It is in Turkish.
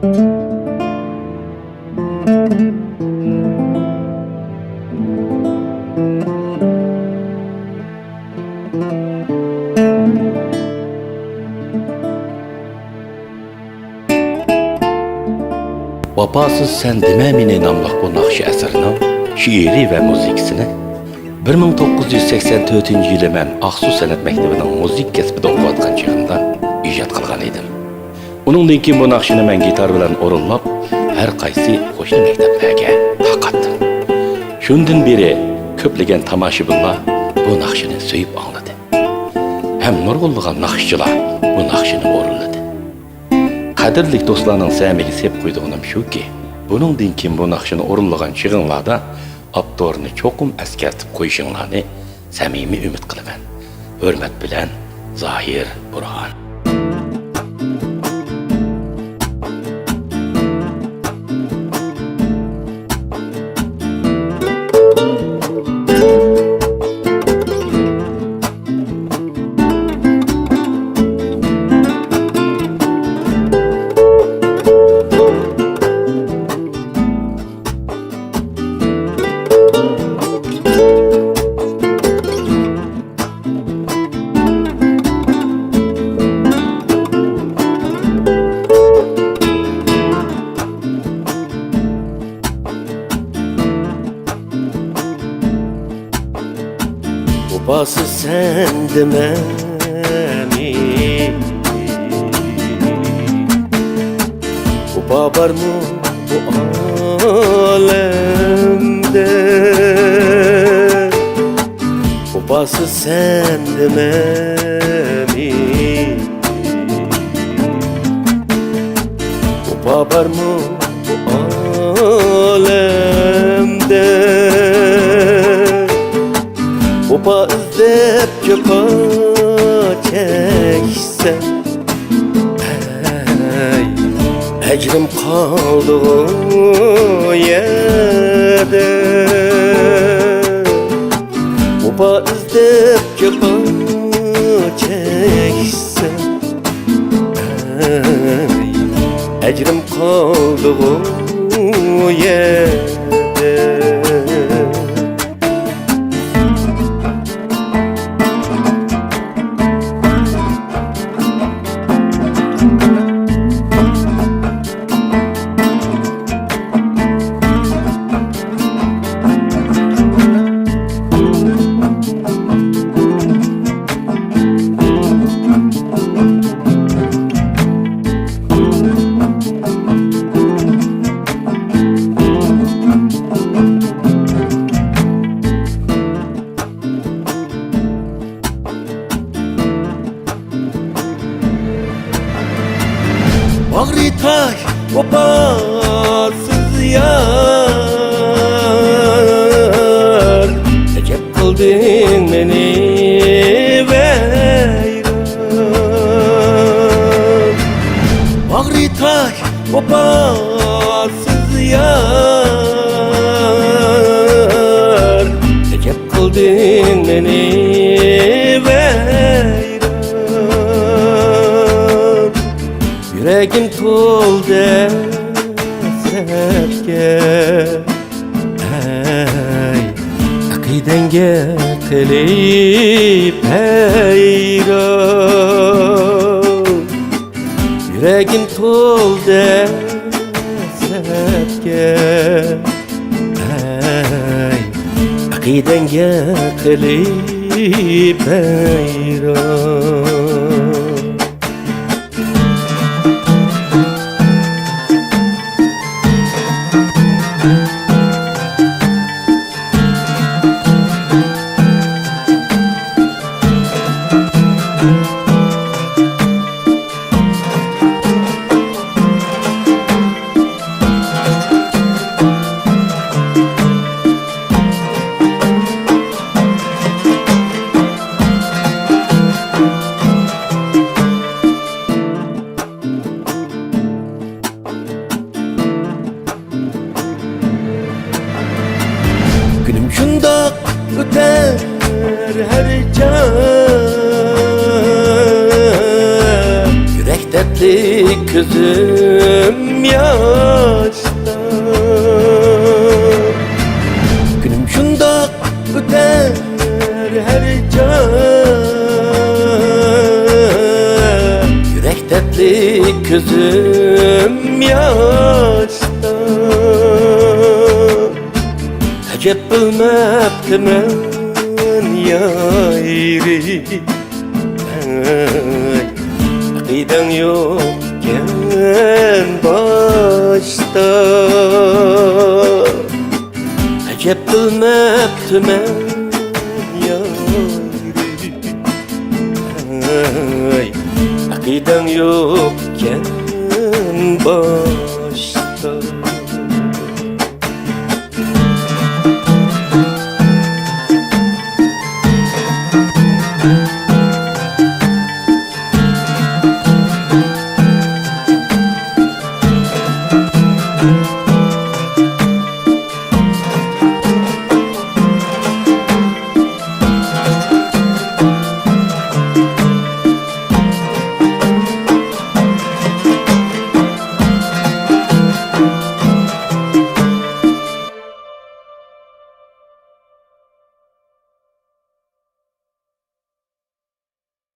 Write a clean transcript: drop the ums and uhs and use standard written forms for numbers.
Vapasız Sen Deme Meni namlıq bu naxşı əsərinin şiiri və musiqisini 1984-cü ildə mən Ağsu Sənət Məktəbinin muzik kəsbində oxuyatqan çağımda icad qılğan idim. Onundan keyin bu naxşını mən gitar bilan orunlab, hər qaysı qoşni məktəblərə taqatdım. Şundan beri köplеген tamaşibinlar bu naxşını söyüb anladı. Həm nurgulluğan naxşçılar bu naxşını orunladı. Qadirlik dostlarının səmili sep qoyduğunum şu ki, bunundan keyin bu naxşını orunlagan çığınlarda aptorunu çokum əskertib qoyuşunlarını səmimi ümid qılıman. Hörmət bilən Zahir Burhan. Vapasız sen dememi Vapa var mı bu alemde Vapasız sen dememi Vapa var mı bu alemde Vapa izlep cefa çeksem ecrim kaldı o yerde Vapa izlep cefa çeksem ecrim kaldı o yerde Bağrı taş vapasız yar Ecep kıldın beni veyran Bağrı taş vapasız yar Ecep kıldın beni veyran Yüreğim toldu esefke Akidenge teleyip heyran Yüreğim toldu esefke Akidenge teleyip heyran dertli gözüm yaşta. Günüm şundak öter her can, yürek dertli gözüm yaşta. Acep bilmeptim ben yayri, akiden yokken başta. Acep bilmeptim ben yayri, akiden yokken başta.